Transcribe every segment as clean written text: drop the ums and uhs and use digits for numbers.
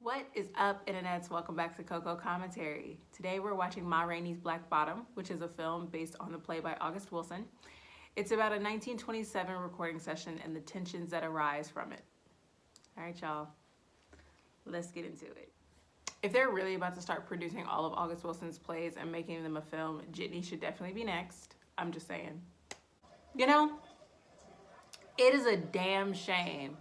What is up, internets? Welcome back to Coco Commentary. Today we're watching Ma Rainey's Black Bottom, which is a film based on the play by August Wilson. It's about a 1927 recording session and the tensions that arise from it. All right, y'all, let's get into it. If they're really about to start producing all of August Wilson's plays and making them a film, Jitney should definitely be next. I'm just saying. You know, it is a damn shame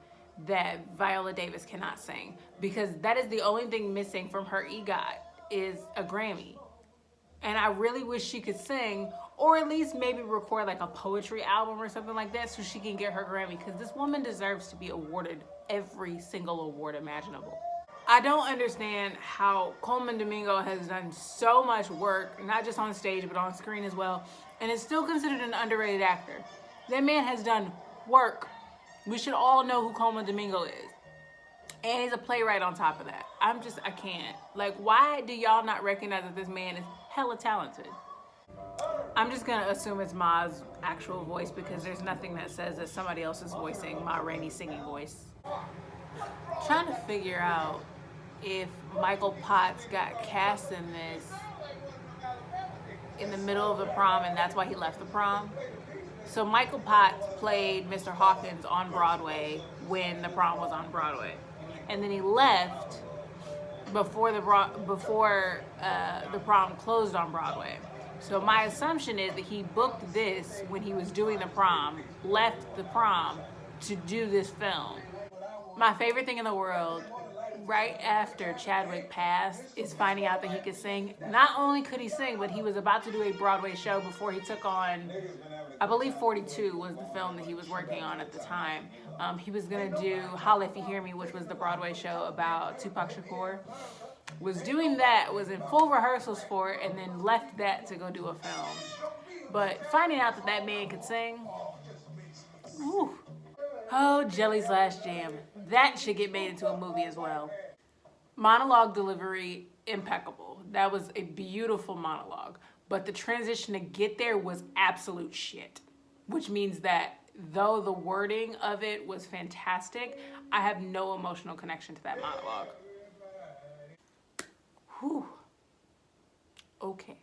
that Viola Davis cannot sing, because that is the only thing missing from her EGOT is a Grammy. And I really wish she could sing, or at least maybe record like a poetry album or something like that so she can get her Grammy, because this woman deserves to be awarded every single award imaginable. I don't understand how Coleman Domingo has done so much work, not just on stage but on screen as well, and is still considered an underrated actor. That man has done work. We should all know who Coleman Domingo is. And he's a playwright on top of that. I can't. Like, why do y'all not recognize that this man is hella talented? I'm just gonna assume it's Ma's actual voice because there's nothing that says that somebody else is voicing Ma Rainey's singing voice. I'm trying to figure out if Michael Potts got cast in this in the middle of the prom and that's why he left the prom. So Michael Potts played Mr. Hawkins on Broadway when the prom was on Broadway. And then he left before the prom closed on Broadway. So my assumption is that he booked this when he was doing the prom, left the prom to do this film. My favorite thing in the world, right after Chadwick passed, is finding out that he could sing. Not only could he sing, but he was about to do a Broadway show before he took on, I believe 42 was the film that he was working on at the time. He was gonna do Holla If You Hear Me, which was the Broadway show about Tupac Shakur. Was doing that, was in full rehearsals for it, and then left that to go do a film. But finding out that that man could sing, whew. Oh, jelly/jam. That should get made into a movie as well. Monologue delivery, impeccable. That was a beautiful monologue. But the transition to get there was absolute shit. Which means that though the wording of it was fantastic, I have no emotional connection to that monologue. Whew. Okay.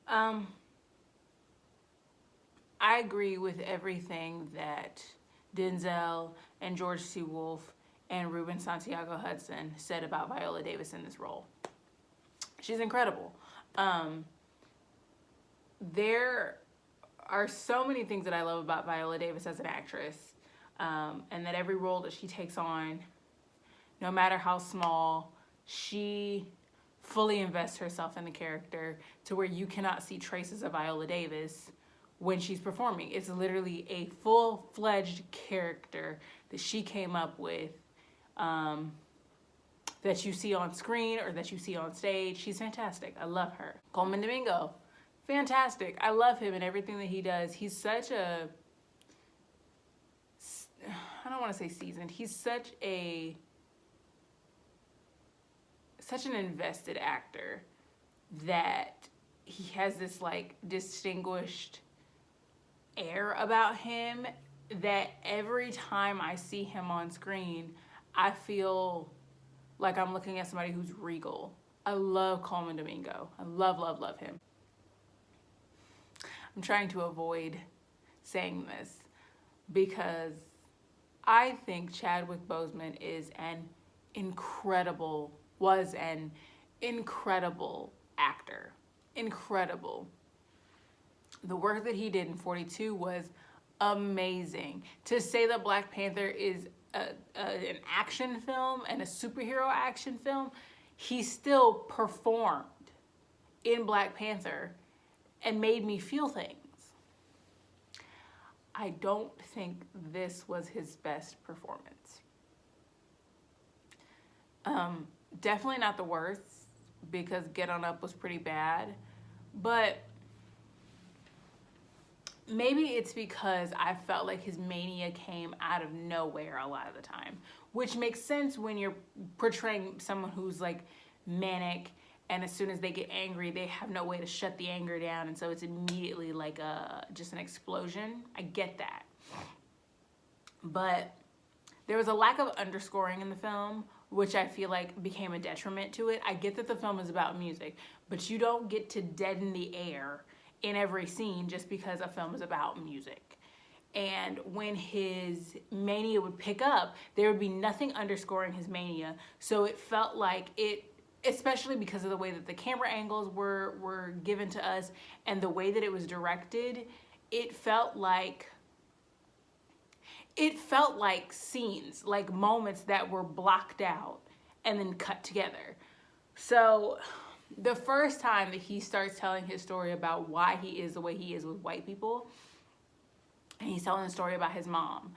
I agree with everything that Denzel and George C. Wolfe and Ruben Santiago Hudson said about Viola Davis in this role. She's incredible. There are so many things that I love about Viola Davis as an actress, and that every role that she takes on, no matter how small, she fully invests herself in the character to where you cannot see traces of Viola Davis when she's performing. It's literally a full-fledged character that she came up with, that you see on screen or that you see on stage. She's fantastic. I love her. Coleman Domingo, fantastic. I love him and everything that he does. He's such a, I don't want to say seasoned. He's such an invested actor that he has this like distinguished air about him that every time I see him on screen, I feel like I'm looking at somebody who's regal. I love Coleman Domingo. I love, love, love him. I'm trying to avoid saying this because I think Chadwick Boseman was an incredible actor. Incredible. The work that he did in 42 was amazing. To say that Black Panther is an action film and a superhero action film, he still performed in Black Panther and made me feel things. I don't think this was his best performance. Definitely not the worst, because Get On Up was pretty bad, but maybe it's because I felt like his mania came out of nowhere a lot of the time, which makes sense when you're portraying someone who's like manic, and as soon as they get angry, they have no way to shut the anger down, and so it's immediately like just an explosion. I get that. But There was a lack of underscoring in the film, which I feel like became a detriment to it. I get that the film is about music, but you don't get to deaden the air in every scene just because a film is about music. And when his mania would pick up, there would be nothing underscoring his mania. So it felt like it, especially because of the way that the camera angles were given to us and the way that it was directed, it felt like scenes, like moments that were blocked out and then cut together. So the first time that he starts telling his story about why he is the way he is with white people, and he's telling a story about his mom,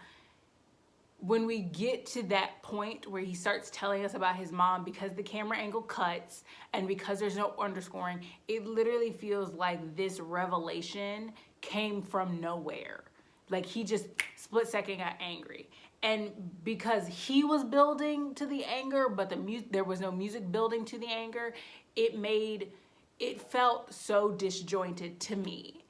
when we get to that point where he starts telling us about his mom, because the camera angle cuts and because there's no underscoring, it literally feels like this revelation came from nowhere. Like he just split second got angry. And because he was building to the anger, but there was no music building to the anger, it felt so disjointed to me.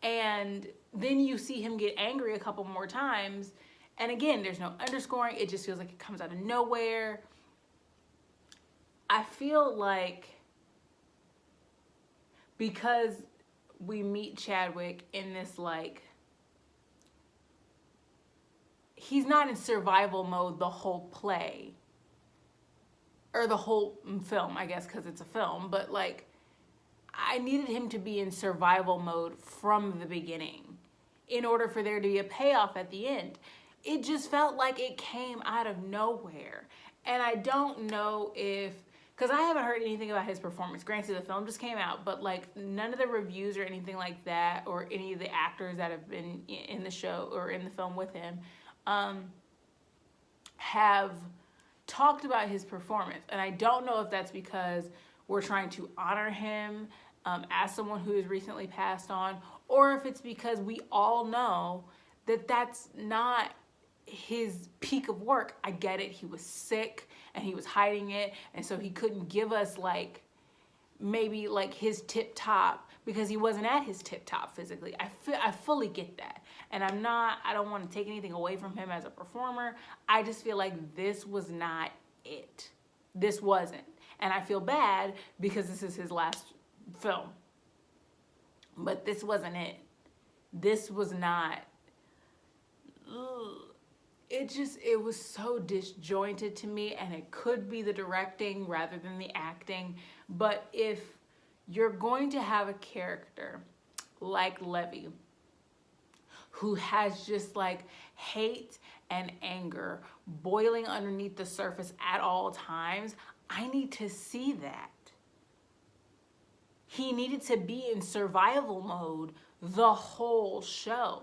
And then you see him get angry a couple more times, and again, there's no underscoring. It just feels like it comes out of nowhere. I feel like because we meet Chadwick in this, like, he's not in survival mode the whole play, or the whole film, I guess, because it's a film, but like, I needed him to be in survival mode from the beginning in order for there to be a payoff at the end. It just felt like it came out of nowhere. And I don't know if, because I haven't heard anything about his performance. Granted, the film just came out, but like none of the reviews or anything like that, or any of the actors that have been in the show or in the film with him, have talked about his performance. And I don't know if that's because we're trying to honor him as someone who has recently passed on, or if it's because we all know that that's not his peak of work. I get it. He was sick and he was hiding it, and so he couldn't give us like maybe like his tip top, because he wasn't at his tip top physically. I fully get that, and I don't want to take anything away from him as a performer. I just feel like this was not it. This wasn't, and I feel bad because this is his last film, but this wasn't it. This was not. It was so disjointed to me, and it could be the directing rather than the acting. But if you're going to have a character like Levy, who has just like hate and anger boiling underneath the surface at all times, I need to see that. He needed to be in survival mode the whole show.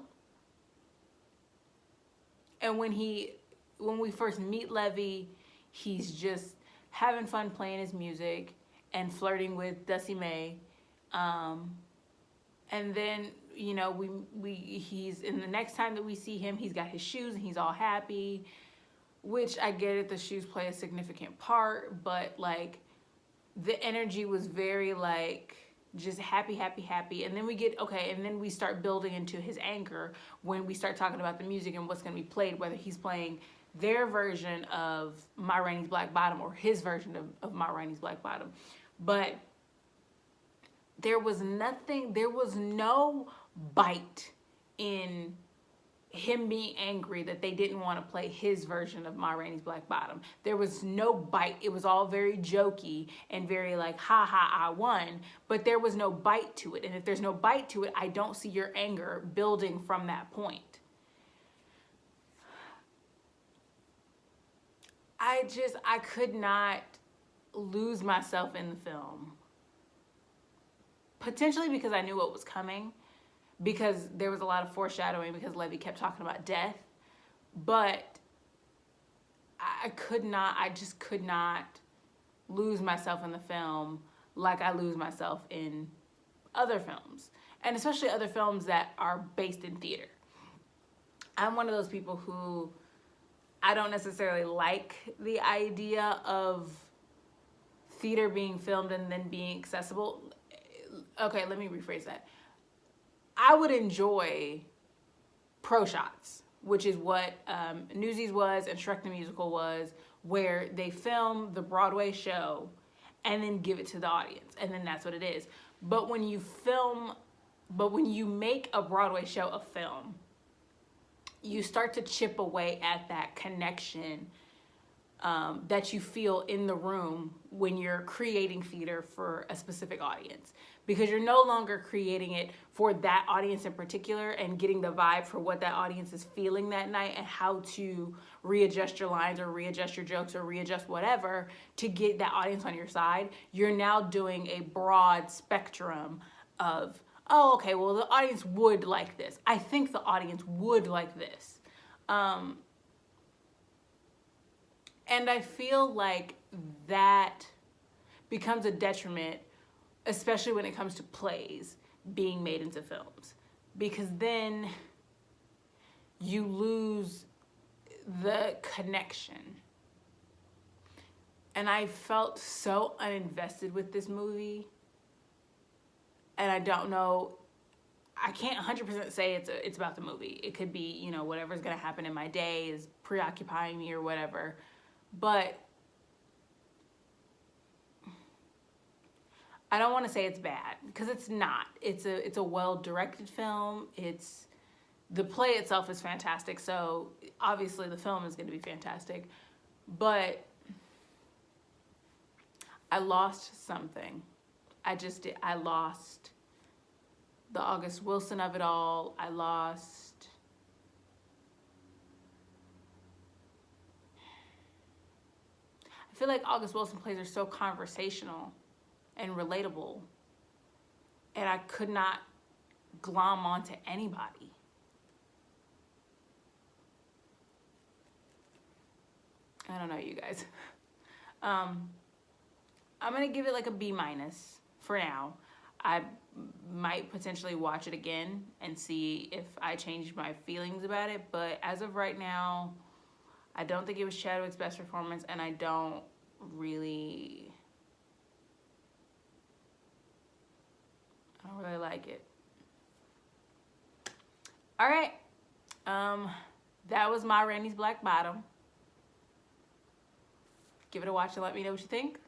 And when we first meet Levy, he's just having fun playing his music and flirting with Dusty May. And then, you know, he's in the next time that we see him, he's got his shoes and he's all happy, which I get it, the shoes play a significant part, but like the energy was very like just happy. And then we start building into his anger when we start talking about the music and what's going to be played, whether he's playing their version of Ma Rainey's Black Bottom or his version of Ma Rainey's Black Bottom. But there was no bite in him being angry that they didn't want to play his version of Ma Rainey's Black Bottom. There was no bite. It was all very jokey and very like, ha ha, I won. But there was no bite to it. And if there's no bite to it, I don't see your anger building from that point. I could not lose myself in the film. Potentially because I knew what was coming, because there was a lot of foreshadowing, because Levy kept talking about death. But I just could not lose myself in the film like I lose myself in other films, and especially other films that are based in theater. I'm one of those people who I don't necessarily like the idea of theater being filmed and then being accessible. Okay, let me rephrase that. I would enjoy pro shots. which is what Newsies was and Shrek the Musical was, where they film the Broadway show and then give it to the audience, and then that's what it is. But when you make a Broadway show a film, you start to chip away at that connection that you feel in the room when you're creating theater for a specific audience, because you're no longer creating it for that audience in particular and getting the vibe for what that audience is feeling that night and how to readjust your lines or readjust your jokes or readjust whatever to get that audience on your side. You're now doing a broad spectrum of, oh, okay, well, the audience would like this. I think the audience would like this. And I feel like that becomes a detriment, especially when it comes to plays being made into films, because then you lose the connection. And I felt so uninvested with this movie. And I don't know, I can't 100% say it's about the movie. It could be, you know, whatever's going to happen in my day is preoccupying me or whatever. But I don't want to say it's bad, because it's not. It's a well-directed film. The play itself is fantastic, so obviously the film is going to be fantastic. But I lost something. I just did. I lost the August Wilson of it all. I feel like August Wilson plays are so conversational and relatable, and I could not glom onto anybody. I don't know, you guys. I'm gonna give it like a B- for now. I might potentially watch it again and see if I change my feelings about it, but as of right now, I don't think it was Chadwick's best performance, and I don't really like it. All right, that was my Rainey's Black Bottom. Give it a watch and let me know what you think.